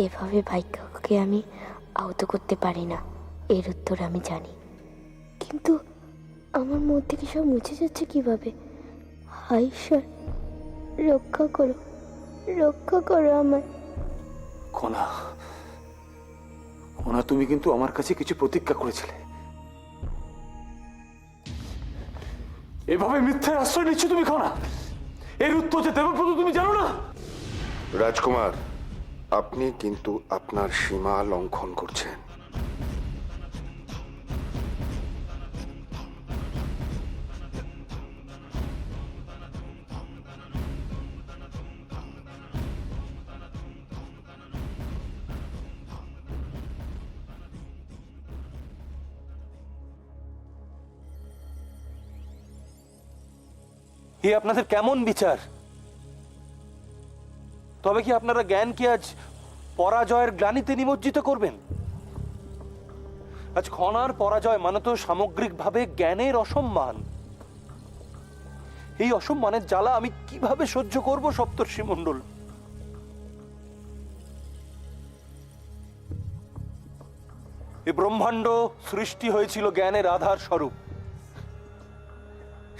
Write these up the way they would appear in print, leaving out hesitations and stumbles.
এভাবে ভাগ্যকে আমি আহত করতে পারি না, এর উত্তর আমি জানি। কিন্তু আমার মধ্যে কি সব মুছে যাচ্ছে কিভাবে? হায় ঈশ্বর, রক্ষা করো, রক্ষা করো আমায়। কণা, কণা, তুমি কিন্তু আমার কাছে কিছু প্রতিজ্ঞা করেছিলে। এভাবে মিথ্যার আশ্রয় নিচ্ছ তুমি কণা। এর উত্তর যে দেবব্রত তুমি জানো না। রাজকুমার, আপনি কিন্তু আপনার সীমা লঙ্ঘন করছেন। এ আপনাদের কেমন বিচার? তবে কি আপনারা জ্ঞানকে আজ পরাজয়ের গ্লানিতে নিমজ্জিত করবেন? আজ খনার পরাজয় মানে তো সামগ্রিকভাবে জ্ঞানের অসম্মান। এই অসম্মানের জ্বালা আমি কিভাবে সহ্য করব সপ্তর্ষি মণ্ডল? এই ব্রহ্মাণ্ড সৃষ্টি হয়েছিল জ্ঞানের আধার স্বরূপ।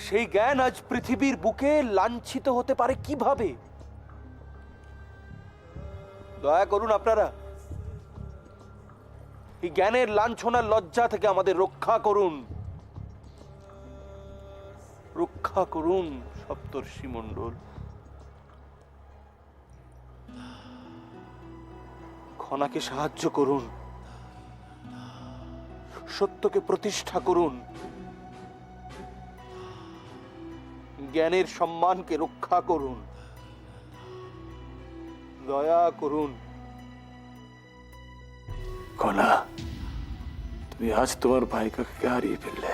সেই জ্ঞান আজ পৃথিবীর বুকে লাঞ্ছিত হতে পারে কিভাবে? দয়া করুন আপনারা, এই জ্ঞানের লাঞ্ছনার লজ্জা থেকে আমাদের রক্ষা করুন, রক্ষা করুন সপ্তর্ষি মণ্ডল। খনাকে সাহায্য করুন, সত্যকে প্রতিষ্ঠা করুন, জ্ঞানের সম্মানকে রক্ষা করুন, দয়া করুন। কণা, তুমি আজ তোমার ভাইকে হারিয়ে ফেললে।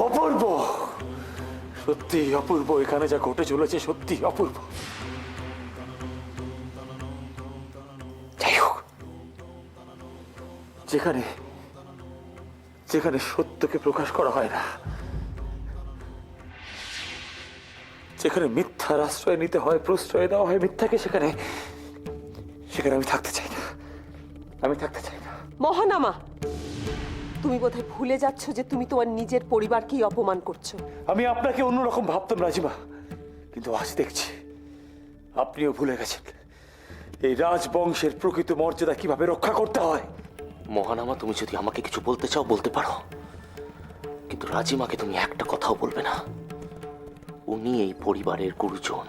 অপূর্ব, সত্যি অপূর্ব। এখানে যা ঘটে চলেছে সত্যি অপূর্ব। যাই হোক, যেখানে যেখানে সত্যকে প্রকাশ করা হয় না, যেখানে মিথ্যার আশ্রয় নিতে হয়, প্রশ্রয় দেওয়া হয় মিথ্যাকে, সেখানে সেখানে আমি থাকতে চাই না, আমি থাকতে চাই না। মহানামা, তুমি বোধহয় ভুলে যাচ্ছ যে তুমি তোমার নিজের পরিবারকেই অপমান করছো। আমি আপনাকে অন্যরকম ভাবতাম রাজিমা, কিন্তু আজ দেখছি আপনিও ভুলে গেছেন এই রাজবংশের প্রকৃত মর্যাদা কিভাবে রক্ষা করতে হয়। মহানামা, তুমি যদি আমাকে কিছু বলতে চাও বলতে পারো, কিন্তু রাজিমাকে তুমি একটা কথাও বলবে না। উনি এই পরিবারের গুরুজন।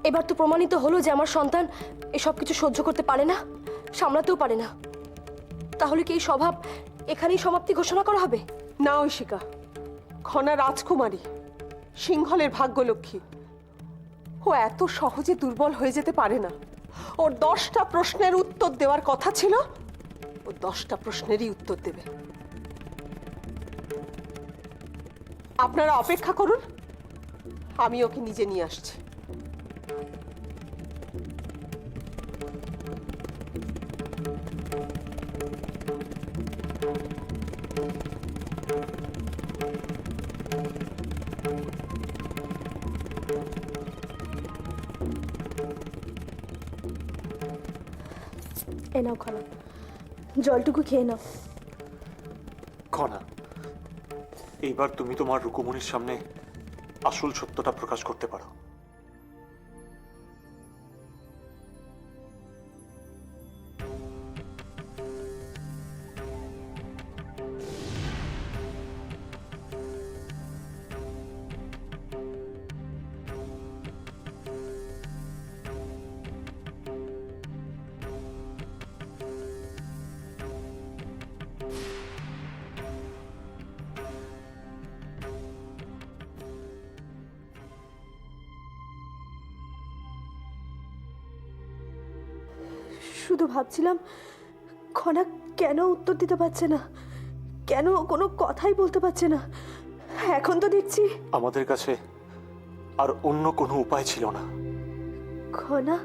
এবার তো প্রমাণিত হলো যে আমার সন্তান এসব কিছু সহ্য করতে পারে না, সামলাতেও পারে না। তাহলে কি এই স্বভাব এখানেই সমাপ্তি ঘোষণা করা হবে? না ঐশিকা, খনা রাজকুমারী, সিংহলের ভাগ্যলক্ষ্মী। ও এত সহজে দুর্বল হয়ে যেতে পারে না। ওর 10টা প্রশ্নের উত্তর দেওয়ার কথা ছিল, ও 10টা প্রশ্নেরই উত্তর দেবে। আপনারা অপেক্ষা করুন, আমি ওকে নিজে নিয়ে আসছি। এ নাও খানা, জলটুকু খেয়ে নাও। খনা, এইবার তুমি তোমার রুকুমনির সামনে আসল সত্যটা প্রকাশ করতে পারো। শুধু ভাবছিলাম খনা কেন উত্তর দিতে পারছে না, কেন কোনো কথাই বলতে পারছে না। এখন তো দেখছি আমাদের কাছে আর অন্য কোনো উপায় ছিল না। খনা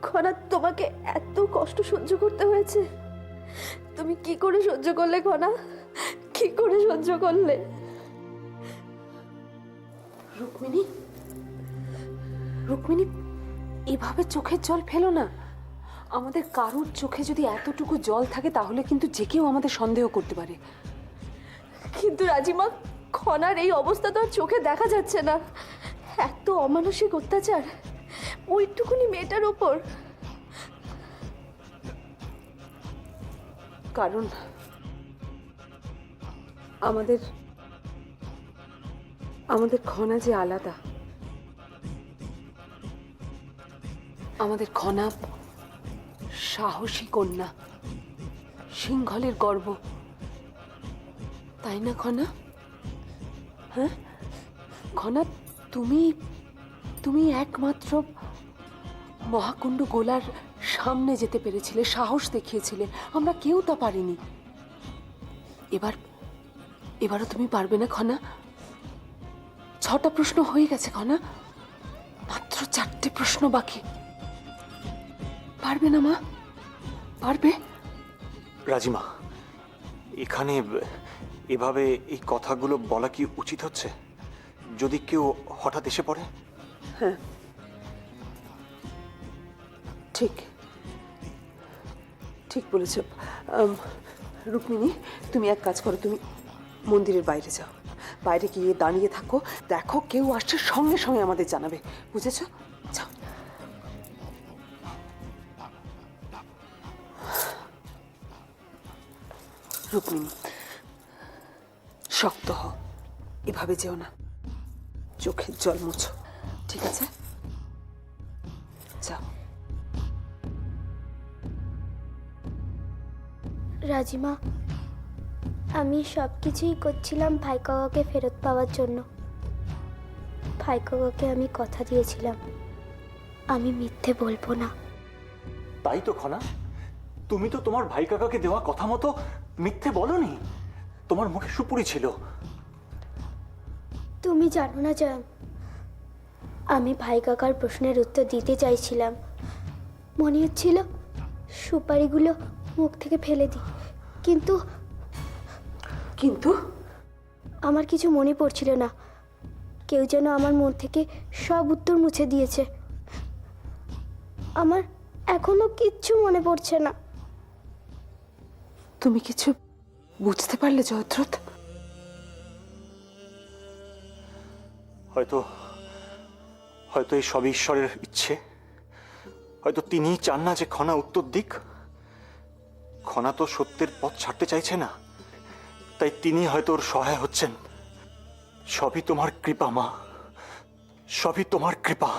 খনা তোমাকে এত কষ্ট সহ্য করতে হয়েছে। তুমি কি করে সহ্য করলে খনা, কি করে সহ্য করলে? রুক্মিণী, রুক্মিণী, এভাবে চোখের জল ফেলো না। আমাদের কারুর চোখে যদি এতটুকু জল থাকে তাহলে কিন্তু যে কেউ আমাদের সন্দেহ করতে পারে। কিন্তু রাজিমা, খনার এই অবস্থা তো আর চোখে দেখা যাচ্ছে না। এত অমানসিক অত্যাচার ওইটুকুনি মেয়েটার ওপর। কারণ আমাদের আমাদের খনা যে আলাদা। আমাদের খনা সাহসী কন্যা, সিংহলের গর্ব, তাই না খনা? হ্যাঁ খনা, তুমি তুমি একমাত্র মহাকুণ্ড গোলার সামনে যেতে পেরেছিলে, সাহস দেখিয়েছিলে, আমরা কেউ তা পারিনি। এবারও তুমি পারবে না খনা? 6টা প্রশ্ন হয়ে গেছে খনা, মাত্র 4টে প্রশ্ন বাকি। পারবে না মা? পারবে? রাজিমা, এখানে এভাবে এই কথাগুলো বলা কি উচিত হচ্ছে? যদি কেউ হঠাৎ এসে পড়ে? হ্যাঁ ঠিক ঠিক বলেছ। রুক্মিণী, তুমি এক কাজ করো, তুমি মন্দিরের বাইরে যাও, বাইরে গিয়ে দাঁড়িয়ে থাকো, দেখো কেউ আসছে, সঙ্গে সঙ্গে আমাদের জানাবে, বুঝেছো? যাও। রুক্মিণী, শক্ত হও, এভাবে যেও না, চোখের জল মুছো, ঠিক আছে? যাও। রাজিমা, আমি সব কিছুই করছিলাম ভাই কাকাকে ফেরত পাওয়ার জন্য। ভাই কাকাকে আমি কথা দিয়েছিলাম আমি মিথ্যে বলবো না। তাই তো খনা, তুমি তো তোমার ভাই কাকাকে দেওয়া কথা মতো মিথ্যে বলনি। তোমার মুখে সুপুরি ছিল। তুমি জানো না জয়ম, আমি ভাই কাকার প্রশ্নের উত্তর দিতে চাইছিলাম। মনে হচ্ছিল সুপারিগুলো মুখ থেকে ফেলে দিই, কিন্তু কিন্তু আমার কিছু মনে পড়ছিল না। কেউ যেন আমার মন থেকে সব উত্তর মুছে দিয়েছে। আমার এখনো কিচ্ছু মনে পড়ছে না। তুমি কিছু বুঝতে পারলে জয়দ্রথ? হয়তো হয়তো এই সব ঈশ্বরের ইচ্ছে। হয়তো তিনিই চান না যে খনা উত্তর দিক। খনা তো সত্যের পথ ছাড়তে চাইছে না, তাই তিনি হয়তো ওর সহায় হচ্ছেন। সবই তোমার কৃপা মা, সবই তোমার কৃপা।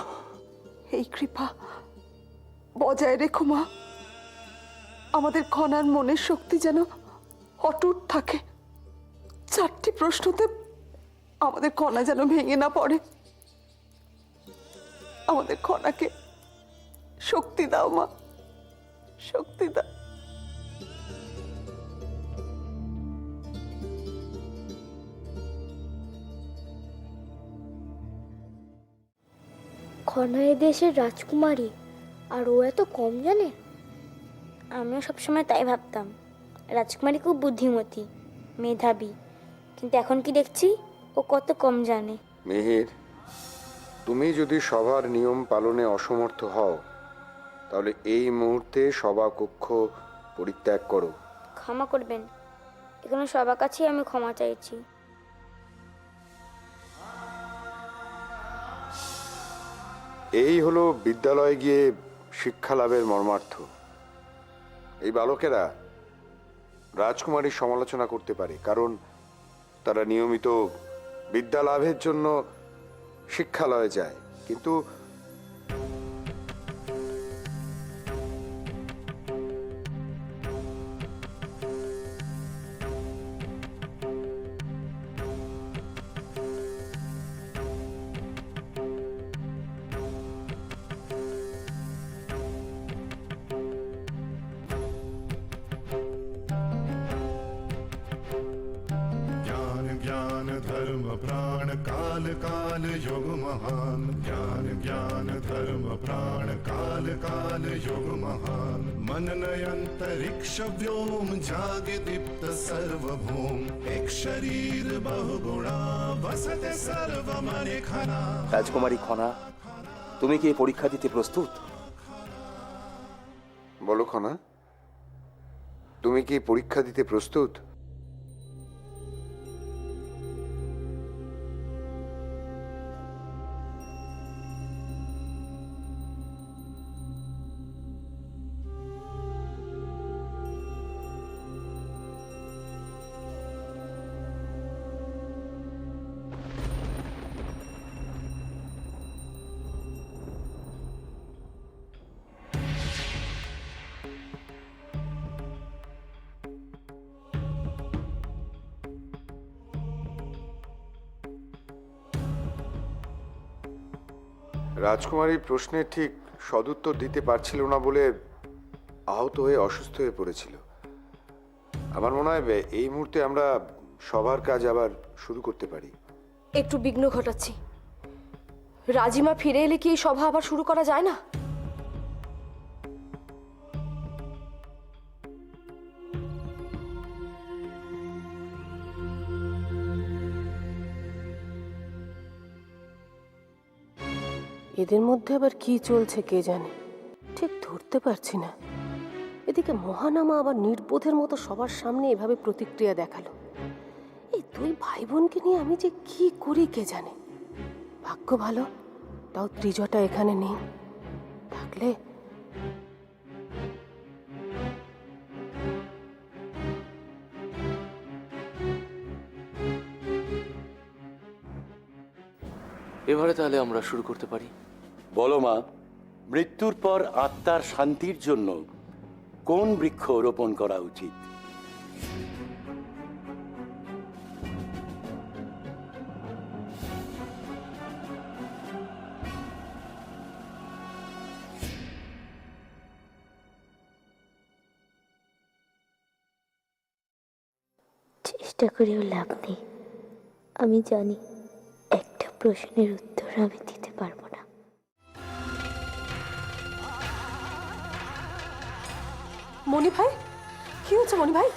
এই কৃপা বজায় রেখো মা। আমাদের খনার মনের শক্তি যেন অটুট থাকে। 4টি প্রশ্নতে আমাদের খনা যেন ভেঙে না পড়ে। আমাদের খনাকে শক্তি দাও মা, শক্তি দাও। খনা এ দেশের রাজকুমারী, আর ও এত কম জানে? আমিও সবসময় তাই ভাবতাম। রাজকুমারী খুব বুদ্ধিমতী, মেধাবী, কিন্তু এখন কি দেখছি ও কত কম জানে। মিহির, তুমি যদি সভার নিয়ম পালনে অসমর্থ হও তাহলে এই মুহূর্তে সভাকক্ষ পরিত্যাগ করো। ক্ষমা করবেন, এখানে সবার কাছেই আমি ক্ষমা চাইছি। এই হলো বিদ্যালয়ে গিয়ে শিক্ষা লাভের মর্মার্থ। এই বালকেরা রাজকুমারীর সমালোচনা করতে পারে, কারণ তারা নিয়মিত বিদ্যা লাভের জন্য শিক্ষালয়ে যায়। কিন্তু ज्ञान ज्ञान धर्म प्राण काल काल युग महान। ज्ञान ज्ञान धर्म प्राण काल काल युग महान। मननय अंतरिक्ष व्योम जागे दीप्त सर्वभौम। एक शरीर बहुगुणा वसते सर्व मने खना। রাজকুমারী খনা, তুমি কি এই পরীক্ষা দিতে প্রস্তুত? বলো খনা, তুমি কি পরীক্ষা দিতে প্রস্তুত? রাজকুমারী প্রশ্নের ঠিক সদুত্তর দিতে পারছিল না বলে আহত হয়ে অসুস্থ হয়ে পড়েছিল। আমার মনে হয় এই মুহূর্তে আমরা সবার কাজ আবার শুরু করতে পারি। একটু বিঘ্ন ঘটাচ্ছি। রাজিমা ফিরে এলে কি এই সভা আবার শুরু করা যায় না? এদের মধ্যে আবার কি চলছে কে জানে, ঠিক ধরতে পারছি না। এদিকে মহানামা আবার নির্বোধের মতো সবার সামনে এভাবে প্রতিক্রিয়া দেখালো। এই দুই ভাই বোনকে নিয়ে আমি যে কি করি কে জানে। ভাগ্য ভালো তাও ত্রিজটা এখানে নেই, থাকলে এবারে তাহলে আমরা শুরু করতে পারি। বলো মা, মৃত্যুর পর আত্মার শান্তির জন্য কোন বৃক্ষ রোপণ করা উচিত? চেষ্টা করেও লাভ নেই। আমি জানি একটা প্রশ্নের উত্তর আমি দিতে পারবো না। মণি ভাই, কি হচ্ছে মণি ভাই?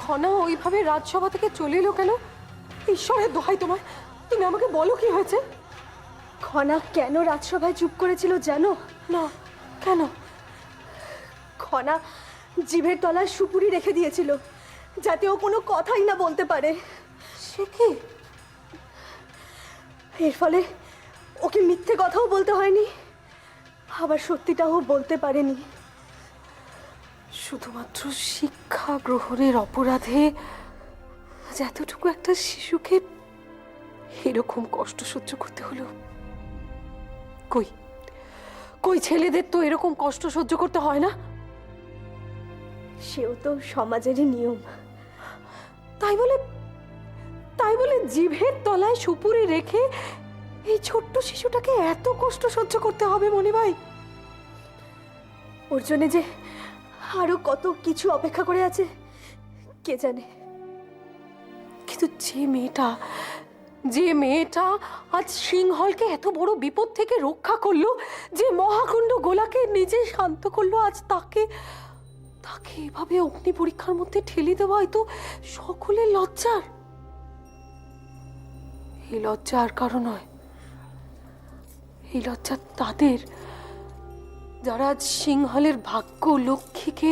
খনা ওইভাবে রাজসভা থেকে চলে এলো কেন? ঈশ্বরের দোহাই তোমার, তুমি আমাকে বলো কি হয়েছে। খনা কেন রাজসভায় চুপ করেছিল জানো? না, কেন? খনা জিভের তলায় সুপুরি রেখে দিয়েছিল, যাতে ও কোনো কথাই না বলতে পারে। সে কি? এর ফলে ওকে মিথ্যে কথাও বলতে হয়নি, আবার সত্যিটাও বলতে পারেনি। শুধুমাত্র শিক্ষা গ্রহণের অপরাধে আজ এতটুকু একটা শিশুকে এরকম কষ্ট সহ্য করতে হলো। কই কই ছেলেদের তো এরকম কষ্ট সহ্য করতে হয় না। সেও তো সমাজেরই নিয়ম। তাই বলে জিভের তলায় সুপুরি রেখে এই ছোট্ট শিশুটাকে এত কষ্ট সহ্য করতে হবে মনি ভাই? ওর জন্য যে আরো কত কিছু অপেক্ষা করে আছে কে জানে। কিন্তু যে মেয়েটা আজ সিংহলকে এত বড় বিপদ থেকে রক্ষা করলো, যে মহাকুণ্ড গোলাকে নিজে শান্ত করলো, আজ তাকে এভাবে অগ্নি পরীক্ষার মধ্যে ঠেলে দেওয়া হয়তো সকলের লজ্জার। এই লজ্জা আর কারো নয়, এই লজ্জা তাদের যারা আজ সিংহলের ভাগ্য লক্ষ্মীকে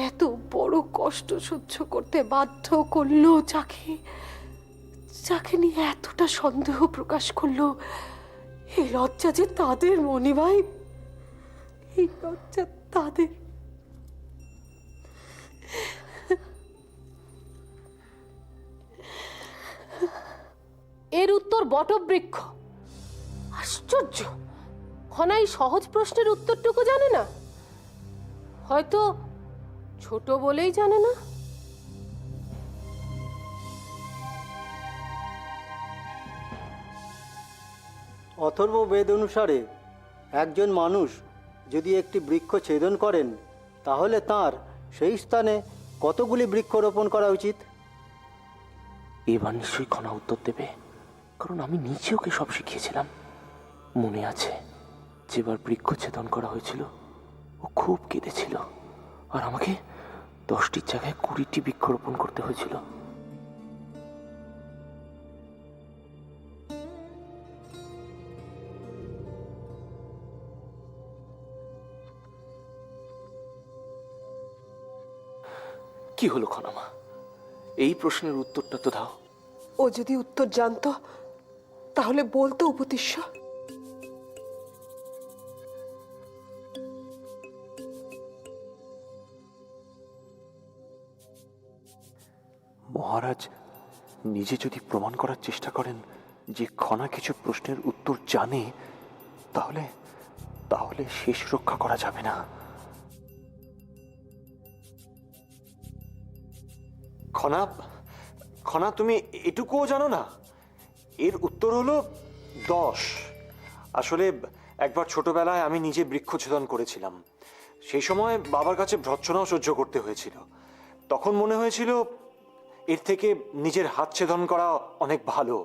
এত বড় কষ্ট সহ্য করতে বাধ্য করলো, যাকে নিয়ে এতটা সন্দেহ প্রকাশ করলো, এই লজ্জা যে তাদের মণিভাই, এই লজ্জা তাদের। এর উত্তর বটবৃক্ষ। আশ্চর্য, খনাই সহজ প্রশ্নের উত্তরটুকু জানে না। হয়তো ছোট বলেই জানে না। অথর্ব বেদ অনুসারে একজন মানুষ যদি একটি বৃক্ষ ছেদন করেন তাহলে তার সেই স্থানে কতগুলি বৃক্ষ রোপণ করা উচিত? এবার নিশ্চয়ই খনা উত্তর দেবে, কারণ আমি নিজে ওকে সব শিখিয়েছিলাম। মনে আছে যেবার বৃক্ষ ছেদন করা হয়েছিল ও খুব কেঁদেছিল, আর আমাকে 10টির জায়গায় 20টি বৃক্ষরোপণ করতে হয়েছিল। কি হলো খনামা, এই প্রশ্নের উত্তরটা তো দাও। ও যদি উত্তর জানতো তাহলে বলতো উপতিষ্য। মহারাজ নিজে যদি প্রমাণ করার চেষ্টা করেন যে খনা কিছু প্রশ্নের উত্তর জানে, তাহলে তাহলে শেষ রক্ষা করা যাবে না। খনা, খনা তুমি এটুকুও জানো না? এর উত্তর হলো 10। আসলে একবার ছোটবেলায় আমি নিজে বৃক্ষছেদন করেছিলাম। সেই সময় বাবার কাছে ভর্ৎসনাও সহ্য করতে হয়েছিল। তখন মনে হয়েছিল এর থেকে নিজের হাত ছেদন করা অনেক ভালো।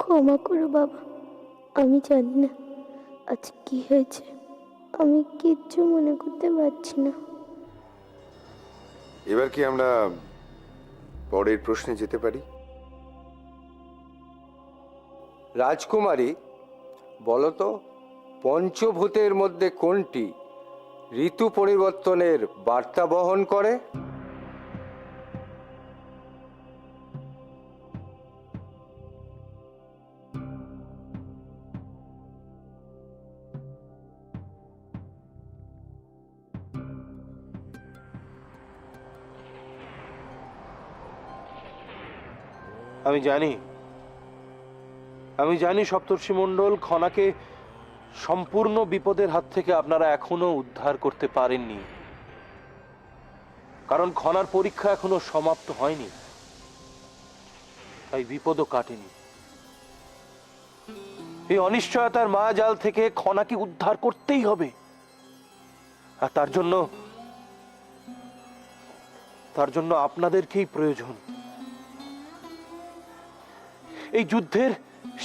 ক্ষমা করো বাবা, আমি জানি না আজ কি হয়েছে। আমি কিচ্ছু মনে করতে পারছি না। এবার কি আমরা পরের প্রশ্নে যেতে পারি? রাজকুমারী, বলতো পঞ্চভূতের মধ্যে কোনটি ঋতু পরিবর্তনের বার্তা বহন করে? আমি জানি সপ্তর্ষি মণ্ডল, খনাকে সম্পূর্ণ বিপদের হাত থেকে আপনারা এখনো উদ্ধার করতে পারেননি, কারণ খনার পরীক্ষা এখনো সমাপ্ত হয়নি, তাই বিপদও কাটেনি। এই অনিশ্চয়তার মায়াজাল থেকে খনাকে উদ্ধার করতেই হবে, আর তার জন্য আপনাদেরকেই প্রয়োজন। এই যুদ্ধের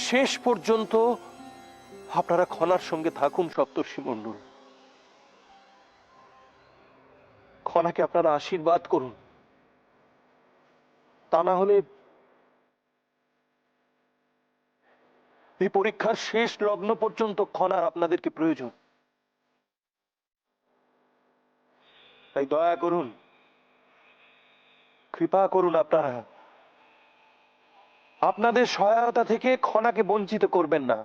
শেষ পর্যন্ত আপনারা খনার সঙ্গে থাকুন সপ্তর্ষি মণ্ডল। খনাকে আপনারা আশীর্বাদ করুন, তা না হলে এই পরীক্ষার শেষ লগ্ন পর্যন্ত খনার আপনাদেরকে প্রয়োজন। তাই দয়া করুন, কৃপা করুন, আপনারা আপনাদের সহায়তা থেকে খনাকে বঞ্চিত করবেন না।